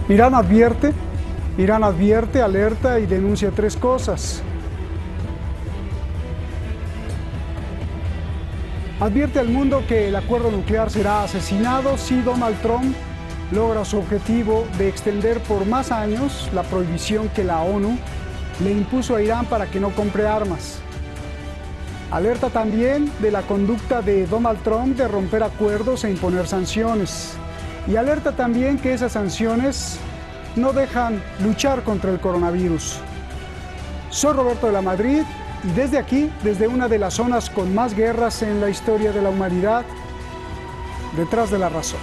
Irán advierte, alerta y denuncia 3 cosas. Advierte al mundo que el acuerdo nuclear será asesinado si Donald Trump logra su objetivo de extender por más años la prohibición que la ONU le impuso a Irán para que no compre armas. Alerta también de la conducta de Donald Trump de romper acuerdos e imponer sanciones. Y alerta también que esas sanciones no dejan luchar contra el coronavirus. Soy Roberto de la Madrid y desde aquí, desde una de las zonas con más guerras en la historia de la humanidad, detrás de la razón.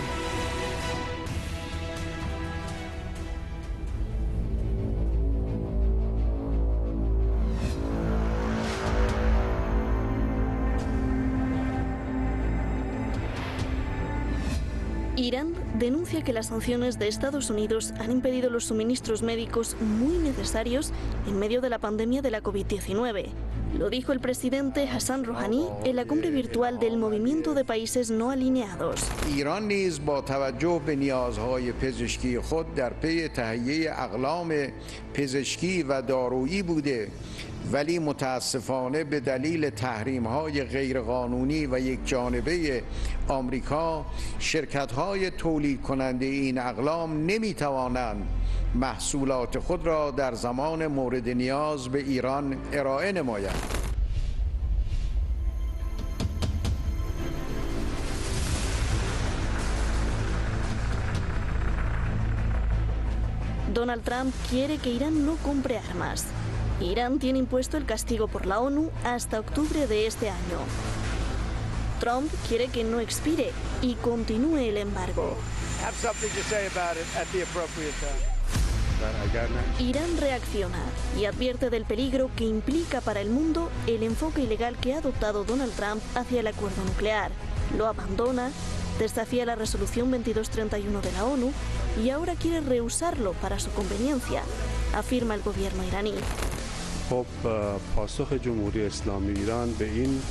Irán denuncia que las sanciones de Estados Unidos han impedido los suministros médicos muy necesarios en medio de la pandemia de la COVID-19. Lo dijo el presidente Hassan Rouhani en la cumbre virtual del Movimiento de Países No Alineados. ایران نیز با توجه به نیازهای پزشکی خود در پی تهیه اقلام پزشکی و دارویی بوده ولی متاسفانه به دلیل تحریم‌های غیرقانونی و یکجانبه آمریکا شرکت‌های تولید کننده این اقلام نمی‌توانند محصولات خود را در زمان مورد نیاز به ایران ارائه نمایند. Donald Trump quiere que Irán no compre armas. Irán tiene impuesto el castigo por la ONU hasta octubre de este año. Trump quiere que no expire y continúe el embargo. Irán reacciona y advierte del peligro que implica para el mundo el enfoque ilegal que ha adoptado Donald Trump hacia el acuerdo nuclear. Lo abandona, desafía la resolución 2231 de la ONU y ahora quiere rehusarlo para su conveniencia, afirma el gobierno iraní. خب پاسخ جمهوری اسلامی ایران به این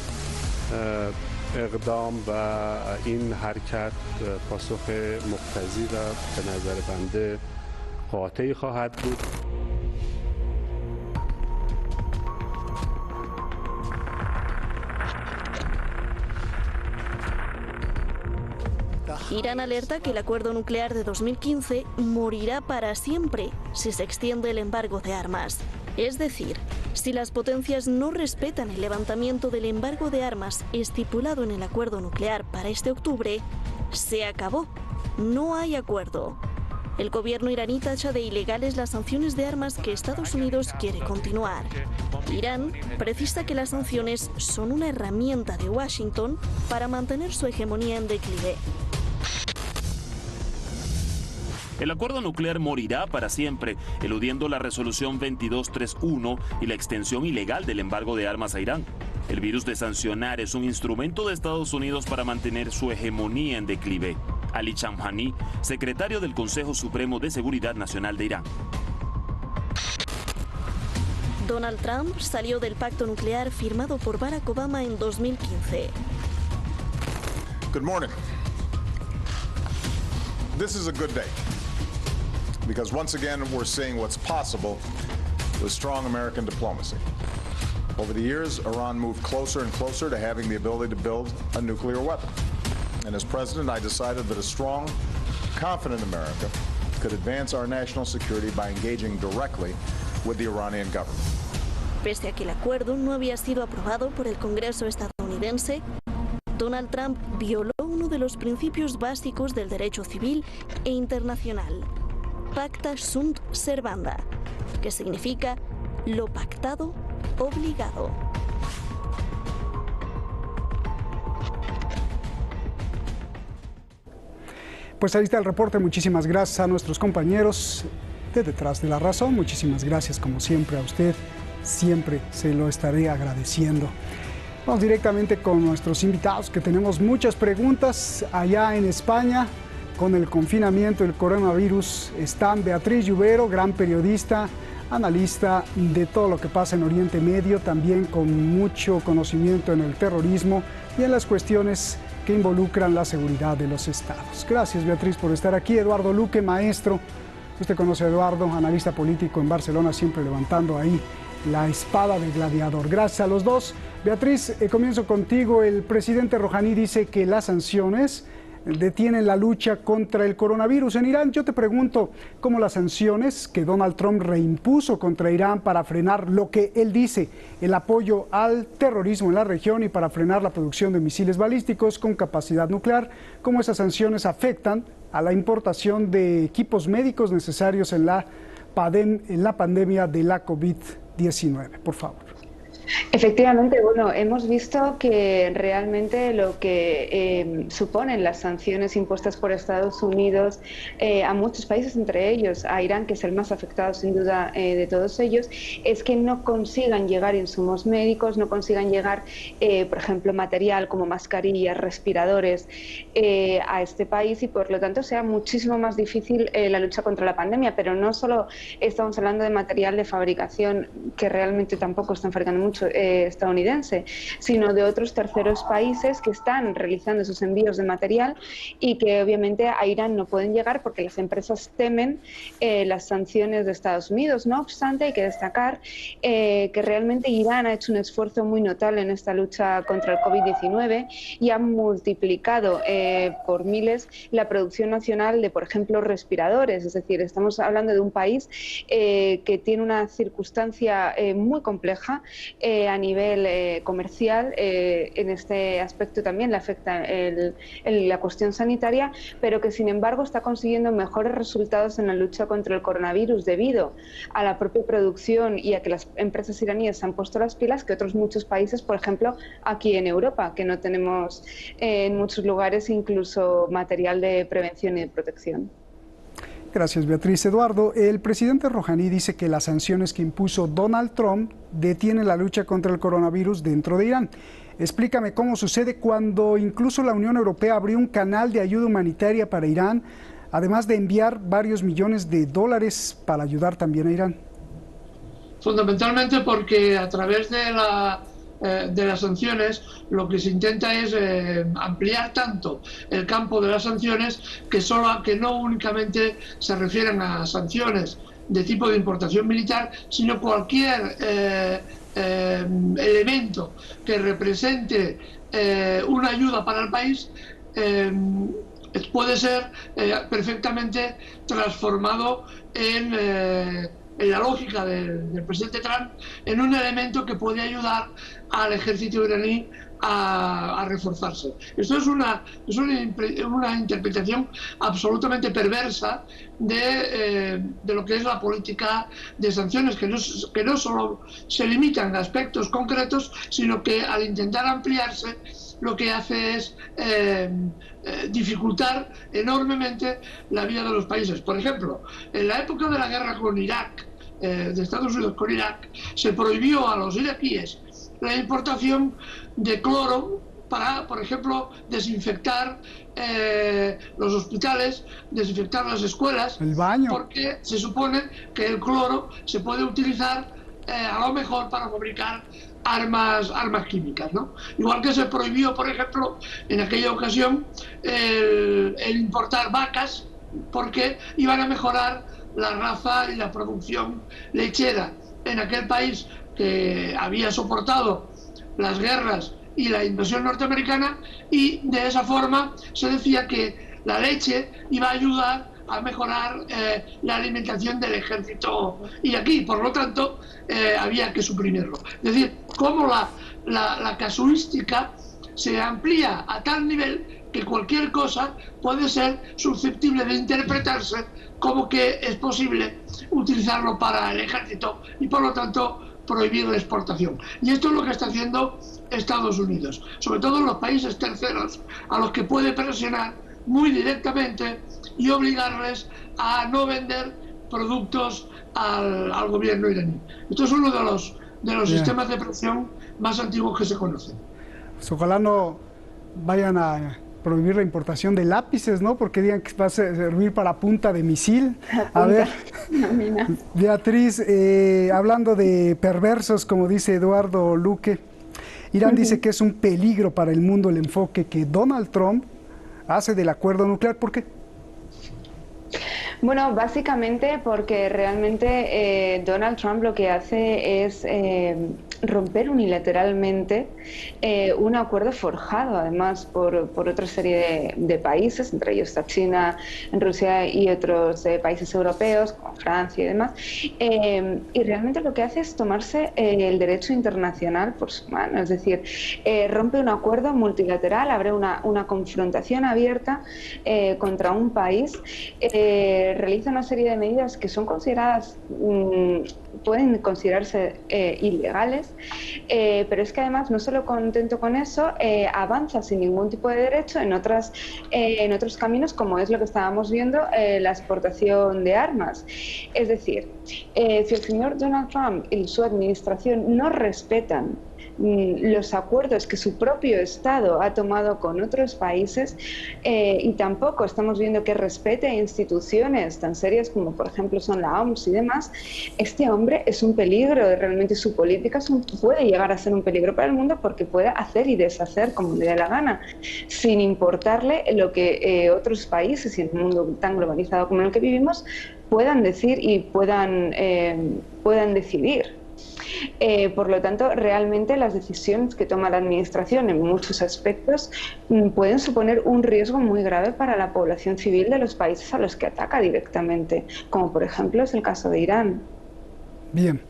اقدام و این حرکت پاسخ مقتضی و به نظر بنده قاطعی خواهد بود. Irán alerta que el acuerdo nuclear de 2015 morirá para siempre si se extiende el embargo de armas. Es decir, si las potencias no respetan el levantamiento del embargo de armas estipulado en el acuerdo nuclear para este octubre, se acabó. No hay acuerdo. El gobierno iraní tacha de ilegales las sanciones de armas que Estados Unidos quiere continuar. Irán precisa que las sanciones son una herramienta de Washington para mantener su hegemonía en declive. El acuerdo nuclear morirá para siempre, eludiendo la resolución 2231 y la extensión ilegal del embargo de armas a Irán. El virus de sancionar es un instrumento de Estados Unidos para mantener su hegemonía en declive. Ali Shamkhani, secretario del Consejo Supremo de Seguridad Nacional de Irán. Donald Trump salió del pacto nuclear firmado por Barack Obama en 2015. Good morning. This is a good day because once again we're seeing what's possible with strong American diplomacy. Over the years, Iran moved closer and closer to having the ability to build a nuclear weapon. And as president, I decided that a strong, confident America could advance our national security by engaging directly with the Iranian government. Pese a que el acuerdo no había sido aprobado por el Congreso estadounidense, Donald Trump violó uno de los principios básicos del derecho civil e internacional, Pacta sunt servanda, que significa lo pactado, obligado. Pues ahí está el reporte. Muchísimas gracias a nuestros compañeros de Detrás de la Razón. Muchísimas gracias, como siempre, a usted. Siempre se lo estaré agradeciendo. Vamos directamente con nuestros invitados, que tenemos muchas preguntas allá en España. Con el confinamiento del coronavirus están Beatriz Lluvero, gran periodista, analista de todo lo que pasa en Oriente Medio, también con mucho conocimiento en el terrorismo y en las cuestiones que involucran la seguridad de los estados. Gracias, Beatriz, por estar aquí. Eduardo Luque, maestro, Usted conoce a Eduardo, analista político en Barcelona, siempre levantando ahí la espada del gladiador. Gracias a los dos. Beatriz, comienzo contigo. El presidente Rouhani dice que las sanciones detienen la lucha contra el coronavirus en Irán. Yo te pregunto, ¿cómo las sanciones que Donald Trump reimpuso contra Irán para frenar lo que él dice, el apoyo al terrorismo en la región y para frenar la producción de misiles balísticos con capacidad nuclear, cómo esas sanciones afectan a la importación de equipos médicos necesarios en la pandemia de la COVID-19? Por favor. Efectivamente, bueno, hemos visto que realmente lo que suponen las sanciones impuestas por Estados Unidos a muchos países, entre ellos a Irán, que es el más afectado sin duda de todos ellos, es que no consigan llegar insumos médicos, no consigan llegar, por ejemplo, material como mascarillas, respiradores a este país, y por lo tanto sea muchísimo más difícil la lucha contra la pandemia. Pero no solo estamos hablando de material de fabricación, que realmente tampoco están fabricando mucho estadounidense, sino de otros terceros países que están realizando esos envíos de material y que obviamente a Irán no pueden llegar porque las empresas temen las sanciones de Estados Unidos. No obstante, hay que destacar que realmente Irán ha hecho un esfuerzo muy notable en esta lucha contra el COVID-19 y ha multiplicado por miles la producción nacional de, por ejemplo, respiradores. Es decir, estamos hablando de un país que tiene una circunstancia muy compleja a nivel comercial. En este aspecto también le afecta la cuestión sanitaria, pero que sin embargo está consiguiendo mejores resultados en la lucha contra el coronavirus debido a la propia producción y a que las empresas iraníes se han puesto las pilas que otros muchos países, por ejemplo aquí en Europa, que no tenemos en muchos lugares incluso material de prevención y de protección. Gracias, Beatriz. Eduardo, el presidente Rouhani dice que las sanciones que impuso Donald Trump detienen la lucha contra el coronavirus dentro de Irán. Explícame cómo sucede cuando incluso la Unión Europea abrió un canal de ayuda humanitaria para Irán, además de enviar varios millones de dólares para ayudar también a Irán. Fundamentalmente porque a través de las sanciones lo que se intenta es ampliar tanto el campo de las sanciones que no únicamente se refieren a sanciones de tipo de importación militar, sino cualquier elemento que represente una ayuda para el país puede ser perfectamente transformado en la lógica del presidente Trump en un elemento que puede ayudar al ejército iraní a reforzarse. Esto es una interpretación absolutamente perversa de lo que es la política de sanciones, que no solo se limitan a aspectos concretos, sino que al intentar ampliarse lo que hace es dificultar enormemente la vida de los países. Por ejemplo, en la época de la guerra con Irak, de Estados Unidos con Irak, se prohibió a los iraquíes la importación de cloro para, por ejemplo, desinfectar los hospitales, desinfectar las escuelas, el baño, porque se supone que el cloro se puede utilizar a lo mejor para fabricar armas químicas, ¿no? Igual que se prohibió, por ejemplo, en aquella ocasión el importar vacas, porque iban a mejorar la raza y la producción lechera en aquel país que había soportado las guerras y la invasión norteamericana, y de esa forma se decía que la leche iba a ayudar a mejorar la alimentación del ejército iraquí, por lo tanto había que suprimirlo. Es decir, cómo la casuística se amplía a tal nivel que cualquier cosa puede ser susceptible de interpretarse como que es posible utilizarlo para el ejército y por lo tanto prohibir la exportación. Y esto es lo que está haciendo Estados Unidos, sobre todo en los países terceros, a los que puede presionar muy directamente y obligarles a no vender productos al gobierno iraní. Esto es uno de los sistemas de presión más antiguos que se conocen. Pues ojalá no vayan a prohibir la importación de lápices, ¿no? Porque digan que va a servir para punta de misil. A ver, Beatriz, hablando de perversos, como dice Eduardo Luque, Irán dice que es un peligro para el mundo el enfoque que Donald Trump hace del acuerdo nuclear. ¿Por qué? Bueno, básicamente porque realmente Donald Trump lo que hace es romper unilateralmente un acuerdo forjado además por otra serie de países, entre ellos está China, Rusia y otros países europeos como Francia y demás, y realmente lo que hace es tomarse el derecho internacional por su mano, es decir, rompe un acuerdo multilateral, abre una confrontación abierta contra un país, realiza una serie de medidas que son consideradas, pueden considerarse ilegales, pero es que además no solo contento con eso, avanza sin ningún tipo de derecho en otros caminos, como es lo que estábamos viendo, la exportación de armas. Es decir, si el señor Donald Trump y su administración no respetan los acuerdos que su propio Estado ha tomado con otros países, y tampoco estamos viendo que respete a instituciones tan serias como por ejemplo son la OMS y demás, este hombre es un peligro, realmente su política puede llegar a ser un peligro para el mundo porque puede hacer y deshacer como le dé la gana, sin importarle lo que otros países y en un mundo tan globalizado como en el que vivimos puedan decir y puedan decidir. Por lo tanto, realmente las decisiones que toma la administración en muchos aspectos pueden suponer un riesgo muy grave para la población civil de los países a los que ataca directamente, como por ejemplo es el caso de Irán. Bien.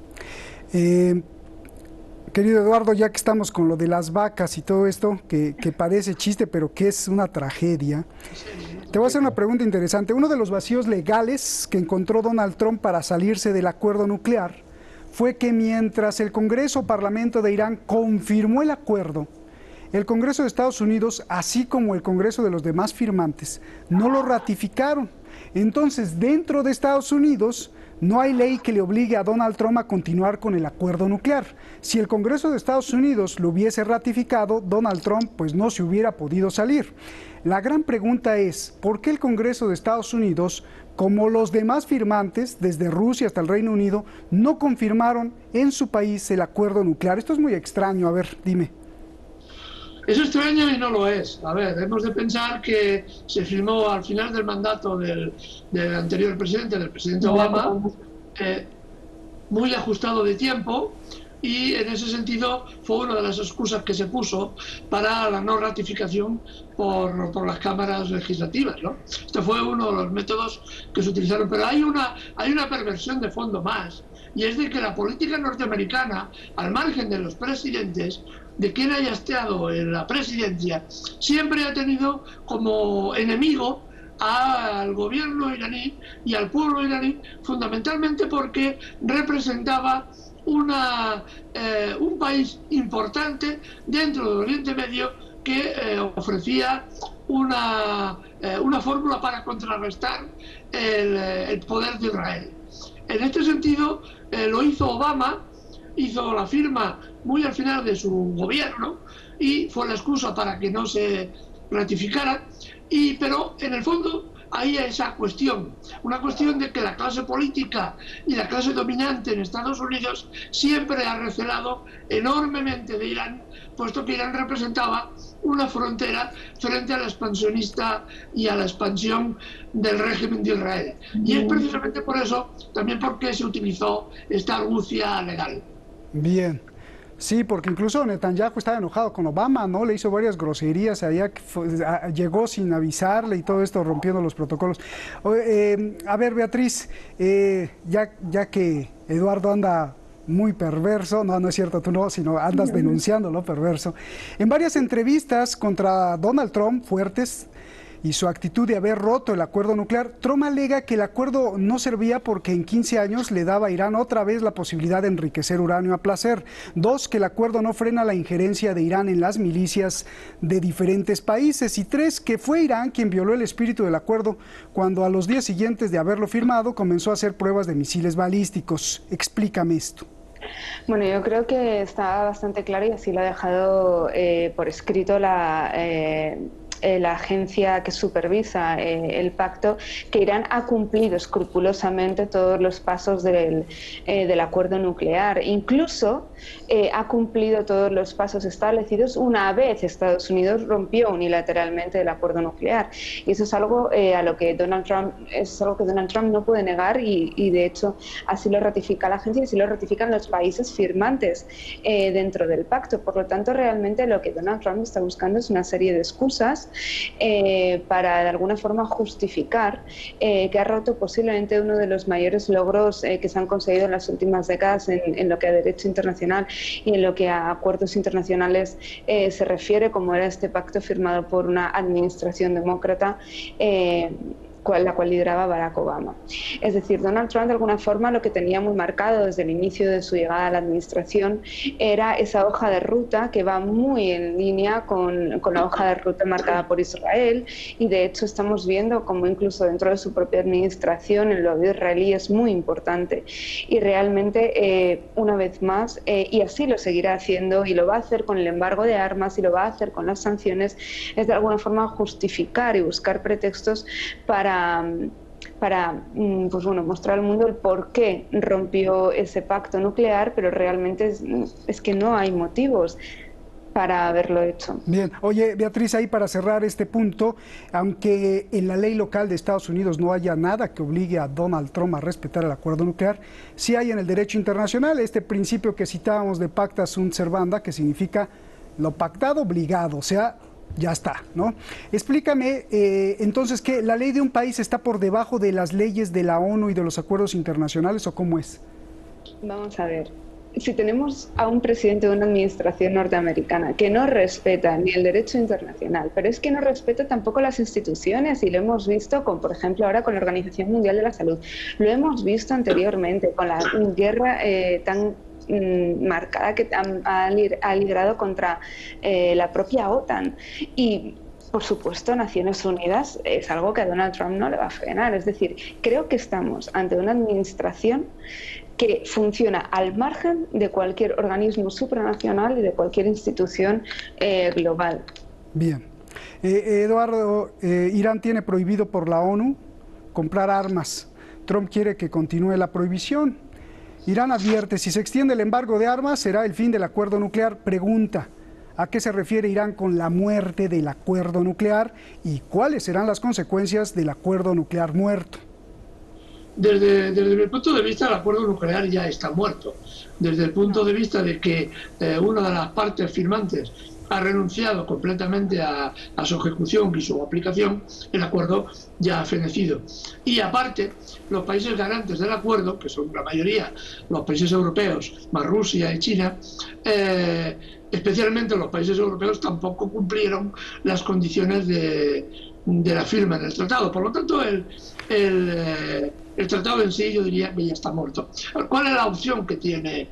Querido Eduardo, ya que estamos con lo de las vacas y todo esto, que parece chiste, pero que es una tragedia, te voy a hacer una pregunta interesante. Uno de los vacíos legales que encontró Donald Trump para salirse del acuerdo nuclear fue que mientras el Congreso o Parlamento de Irán confirmó el acuerdo, el Congreso de Estados Unidos, así como el Congreso de los demás firmantes, no lo ratificaron. Entonces, dentro de Estados Unidos, no hay ley que le obligue a Donald Trump a continuar con el acuerdo nuclear. Si el Congreso de Estados Unidos lo hubiese ratificado, Donald Trump pues no se hubiera podido salir. La gran pregunta es, ¿por qué el Congreso de Estados Unidos, como los demás firmantes, desde Rusia hasta el Reino Unido, no confirmaron en su país el acuerdo nuclear? Esto es muy extraño, a ver, dime. Es extraño y no lo es. A ver, hemos de pensar que se firmó al final del mandato del anterior presidente, del presidente Obama, muy ajustado de tiempo, y en ese sentido fue una de las excusas que se puso para la no ratificación por las cámaras legislativas, ¿no? Este fue uno de los métodos que se utilizaron, pero hay una perversión de fondo más, y es de que la política norteamericana, al margen de los presidentes, de quien haya estado en la presidencia, siempre ha tenido como enemigo al gobierno iraní y al pueblo iraní, fundamentalmente porque representaba un país importante dentro del Oriente Medio que ofrecía una fórmula para contrarrestar el poder de Israel. En este sentido, lo hizo Obama, hizo la firma muy al final de su gobierno y fue la excusa para que no se ratificara, pero en el fondo hay esa cuestión, una cuestión de que la clase política y la clase dominante en Estados Unidos siempre ha recelado enormemente de Irán, puesto que Irán representaba una frontera frente a la expansionista y a la expansión del régimen de Israel. Y es precisamente por eso, también porque se utilizó esta argucia legal. Bien. Sí, porque incluso Netanyahu estaba enojado con Obama, ¿no? Le hizo varias groserías, llegó sin avisarle y todo esto rompiendo los protocolos. A ver, Beatriz, ya que Eduardo anda muy perverso, no es cierto, tú no, sino andas denunciando lo perverso. En varias entrevistas contra Donald Trump, fuertes, y su actitud de haber roto el acuerdo nuclear, Trump alega que el acuerdo no servía porque en 15 años le daba a Irán otra vez la posibilidad de enriquecer uranio a placer. 2, que el acuerdo no frena la injerencia de Irán en las milicias de diferentes países. Y 3, que fue Irán quien violó el espíritu del acuerdo cuando a los días siguientes de haberlo firmado comenzó a hacer pruebas de misiles balísticos. Explícame esto. Bueno, yo creo que está bastante claro y así lo ha dejado por escrito la agencia que supervisa el pacto, que Irán ha cumplido escrupulosamente todos los pasos del acuerdo nuclear. Incluso ha cumplido todos los pasos establecidos una vez Estados Unidos rompió unilateralmente el acuerdo nuclear. Y eso es algo a lo que Donald Trump no puede negar y de hecho así lo ratifica la agencia y así lo ratifican los países firmantes dentro del pacto. Por lo tanto, realmente lo que Donald Trump está buscando es una serie de excusas para de alguna forma justificar que ha roto posiblemente uno de los mayores logros que se han conseguido en las últimas décadas en lo que a derecho internacional y en lo que a acuerdos internacionales se refiere, como era este pacto firmado por una administración demócrata, la cual lideraba Barack Obama. Es decir, Donald Trump de alguna forma lo que tenía muy marcado desde el inicio de su llegada a la administración era esa hoja de ruta que va muy en línea con la hoja de ruta marcada por Israel, y de hecho estamos viendo como incluso dentro de su propia administración el lobby israelí es muy importante y realmente una vez más, y así lo seguirá haciendo y lo va a hacer con el embargo de armas y lo va a hacer con las sanciones, es de alguna forma justificar y buscar pretextos para pues bueno, mostrar al mundo el por qué rompió ese pacto nuclear, pero realmente es que no hay motivos para haberlo hecho. Bien, oye Beatriz, ahí para cerrar este punto, aunque en la ley local de Estados Unidos no haya nada que obligue a Donald Trump a respetar el acuerdo nuclear, sí hay en el derecho internacional este principio que citábamos de pacta sunt servanda, que significa lo pactado obligado, o sea, ya está, ¿no? Explícame, entonces, ¿que la ley de un país está por debajo de las leyes de la ONU y de los acuerdos internacionales o cómo es? Vamos a ver. Si tenemos a un presidente de una administración norteamericana que no respeta ni el derecho internacional, pero es que no respeta tampoco las instituciones, y lo hemos visto con, por ejemplo, ahora con la Organización Mundial de la Salud, lo hemos visto anteriormente con la guerra tan marcada que ha liderado contra la propia OTAN. Y por supuesto, Naciones Unidas es algo que a Donald Trump no le va a frenar. Es decir, creo que estamos ante una administración que funciona al margen de cualquier organismo supranacional y de cualquier institución global. Bien. Eduardo, Irán tiene prohibido por la ONU comprar armas. Trump quiere que continúe la prohibición. Irán advierte, si se extiende el embargo de armas, será el fin del acuerdo nuclear. Pregunta, ¿a qué se refiere Irán con la muerte del acuerdo nuclear y cuáles serán las consecuencias del acuerdo nuclear muerto? Desde mi punto de vista, el acuerdo nuclear ya está muerto. Desde el punto de vista de que una de las partes firmantes ha renunciado completamente a su ejecución y su aplicación, el acuerdo ya ha fenecido. Y aparte, los países garantes del acuerdo, que son la mayoría los países europeos, más Rusia y China, especialmente los países europeos, tampoco cumplieron las condiciones de la firma del tratado. Por lo tanto, el tratado en sí yo diría que ya está muerto. ¿Cuál es la opción que tiene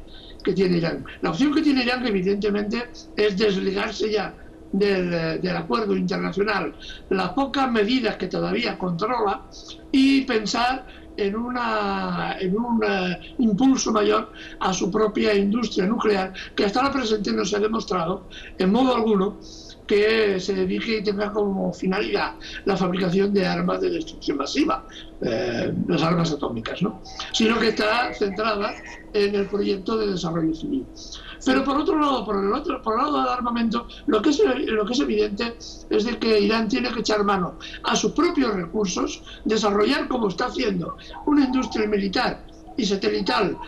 Irán? La opción que tiene Irán, evidentemente, es desligarse ya del acuerdo internacional, las pocas medidas que todavía controla, y pensar en un impulso mayor a su propia industria nuclear, que hasta la presente no se ha demostrado en modo alguno que se dedique y tenga como finalidad la fabricación de armas de destrucción masiva, las armas atómicas, ¿no? Sino que está centrada en el proyecto de desarrollo civil. Pero por otro lado, por el lado del armamento, lo que es evidente es de que Irán tiene que echar mano a sus propios recursos, desarrollar, como está haciendo, una industria militar y satelital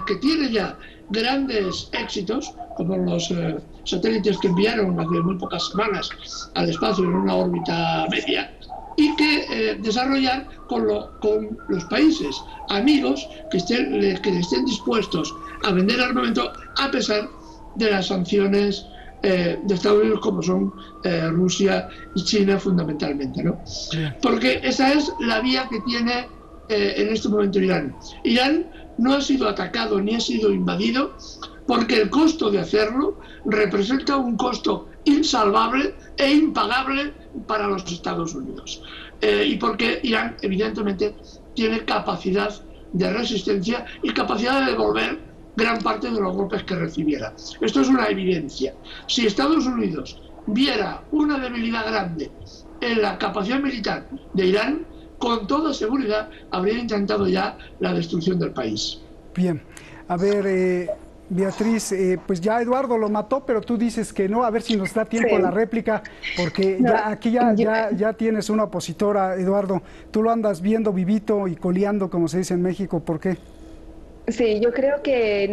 que tiene ya grandes éxitos, como los satélites que enviaron hace muy pocas semanas al espacio en una órbita media, y que desarrollar con los países amigos que estén dispuestos a vender armamento a pesar de las sanciones de Estados Unidos, como son Rusia y China fundamentalmente, ¿no? Porque esa es la vía que tiene en este momento Irán. Irán no ha sido atacado ni ha sido invadido porque el costo de hacerlo representa un costo insalvable e impagable para los Estados Unidos. Y porque Irán, evidentemente, tiene capacidad de resistencia y capacidad de devolver gran parte de los golpes que recibiera. Esto es una evidencia. Si Estados Unidos viera una debilidad grande en la capacidad militar de Irán, con toda seguridad habría intentado ya la destrucción del país. Bien, a ver, Beatriz, pues ya Eduardo lo mató, pero tú dices que no. A ver si nos da tiempo a la réplica, porque no, ya tienes una opositora, Eduardo. Tú lo andas viendo vivito y coleando, como se dice en México. ¿Por qué? Sí, yo creo que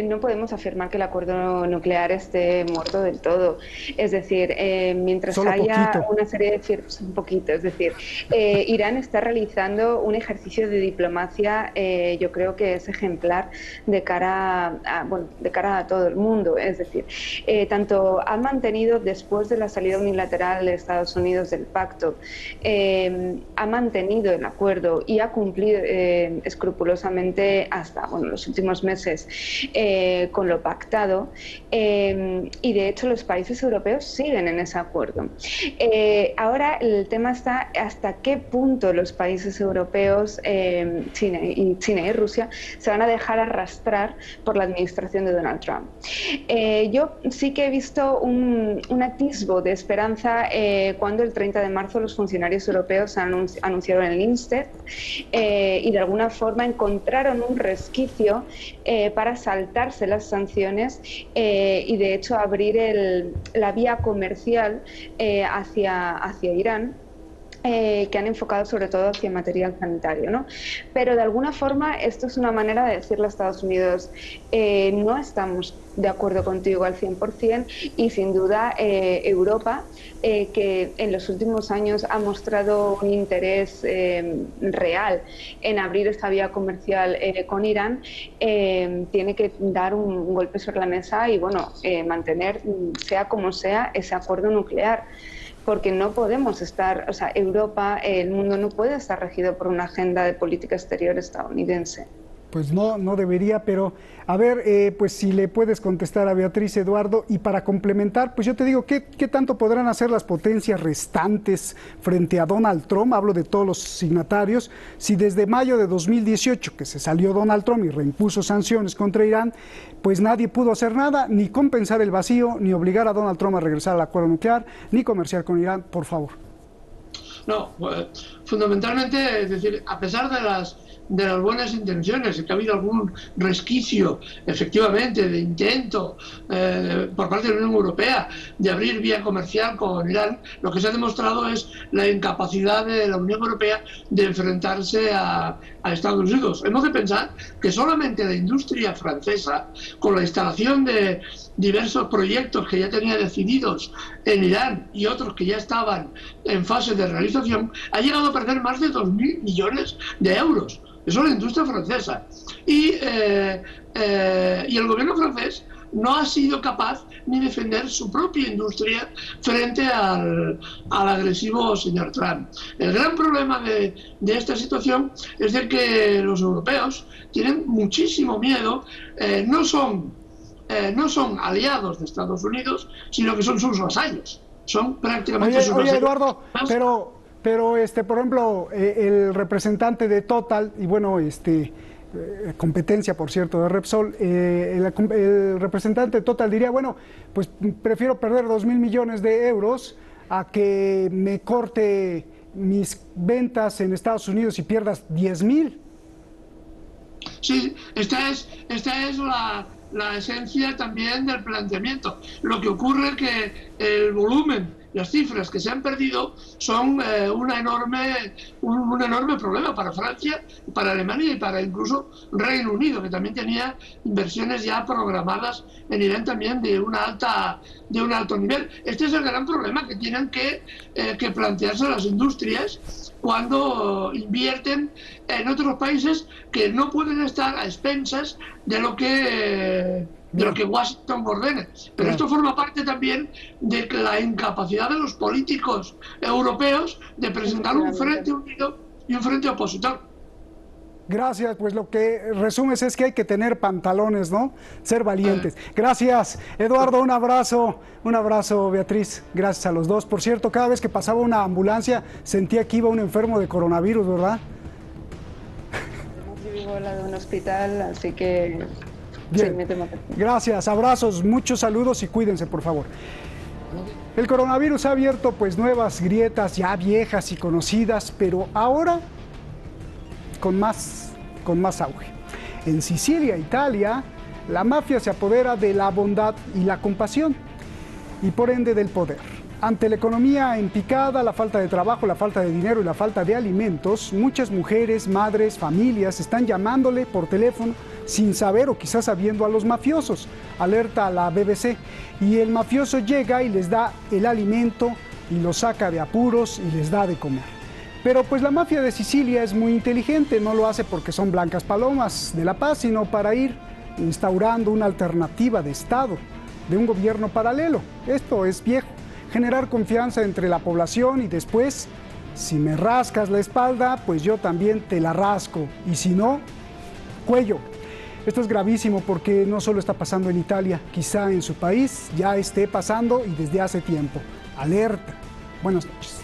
no podemos afirmar que el acuerdo nuclear esté muerto del todo. Es decir, mientras Solo haya poquito. una serie de un poquito, es decir, Irán está realizando un ejercicio de diplomacia, yo creo que es ejemplar de cara a todo el mundo. Es decir, tanto ha mantenido, después de la salida unilateral de Estados Unidos del pacto, ha mantenido el acuerdo y ha cumplido escrupulosamente hasta los últimos meses con lo pactado, y de hecho los países europeos siguen en ese acuerdo. Ahora el tema está hasta qué punto los países europeos, China y Rusia, se van a dejar arrastrar por la administración de Donald Trump. Yo sí que he visto un atisbo de esperanza cuando el 30 de marzo los funcionarios europeos anunciaron el INSTED y de alguna forma encontraron un resquicio para saltarse las sanciones y de hecho abrir la vía comercial hacia Irán, que han enfocado sobre todo hacia material sanitario, ¿no? Pero de alguna forma esto es una manera de decirle a Estados Unidos, no estamos de acuerdo contigo al 100%, y sin duda Europa, que en los últimos años ha mostrado un interés real en abrir esta vía comercial con Irán, tiene que dar un golpe sobre la mesa y mantener, sea como sea, ese acuerdo nuclear. Porque no podemos estar, Europa, el mundo no puede estar regido por una agenda de política exterior estadounidense. Pues no debería, pero a ver, pues si le puedes contestar a Beatriz, Eduardo, y para complementar, pues yo te digo, ¿qué tanto podrán hacer las potencias restantes frente a Donald Trump? Hablo de todos los signatarios. Si desde mayo de 2018, que se salió Donald Trump y reimpuso sanciones contra Irán, pues nadie pudo hacer nada, ni compensar el vacío, ni obligar a Donald Trump a regresar al acuerdo nuclear, ni comerciar con Irán, por favor. No, fundamentalmente, es decir, a pesar de las buenas intenciones, que ha habido algún resquicio, efectivamente, de intento por parte de la Unión Europea de abrir vía comercial con Irán, lo que se ha demostrado es la incapacidad de la Unión Europea de enfrentarse a Estados Unidos. Hemos de pensar que solamente la industria francesa, con la instalación de diversos proyectos que ya tenía decididos en Irán y otros que ya estaban en fase de realización, ha llegado a perder más de 2.000 millones de euros. Eso es la industria francesa. Y el gobierno francés no ha sido capaz ni defender su propia industria frente al agresivo señor Trump. El gran problema de esta situación es de que los europeos tienen muchísimo miedo, no son aliados de Estados Unidos, sino que son sus vasallos. Son prácticamente sus vasallos. Oye, Eduardo, pero por ejemplo, el representante de Total, y competencia, por cierto, de Repsol, el representante de Total diría, pues prefiero perder 2.000 millones de euros a que me corte mis ventas en Estados Unidos y pierdas 10.000. Sí, esta es la esencia también del planteamiento. Lo que ocurre es que el volumen, las cifras que se han perdido son un enorme problema para Francia, para Alemania y para incluso Reino Unido, que también tenía inversiones ya programadas en Irán también de un alto nivel. Este es el gran problema que tienen que plantearse las industrias cuando invierten en otros países que no pueden estar a expensas de lo que Washington ordene. Pero esto forma parte también de la incapacidad de los políticos europeos de presentar un frente unido y un frente opositor. Gracias, pues lo que resumes es que hay que tener pantalones, ¿no? Ser valientes. Gracias, Eduardo, un abrazo, Beatriz, gracias a los dos. Por cierto, cada vez que pasaba una ambulancia sentía que iba un enfermo de coronavirus, ¿verdad? Yo vivo al lado de un hospital, así que... Bien. Sí, me temo que... Gracias, abrazos, muchos saludos y cuídense, por favor. El coronavirus ha abierto pues nuevas grietas ya viejas y conocidas, pero ahora con más auge. En Sicilia, Italia, la mafia se apodera de la bondad y la compasión y por ende del poder. Ante la economía en picada, la falta de trabajo, la falta de dinero y la falta de alimentos, muchas mujeres, madres, familias están llamándole por teléfono sin saber o quizás sabiendo a los mafiosos. Alerta a la BBC y el mafioso llega y les da el alimento y los saca de apuros y les da de comer. Pero pues la mafia de Sicilia es muy inteligente, no lo hace porque son blancas palomas de la paz, sino para ir instaurando una alternativa de Estado, de un gobierno paralelo. Esto es viejo. Generar confianza entre la población y después, si me rascas la espalda, pues yo también te la rasco. Y si no, cuello. Esto es gravísimo porque no solo está pasando en Italia, quizá en su país ya esté pasando y desde hace tiempo. Alerta. Buenas noches.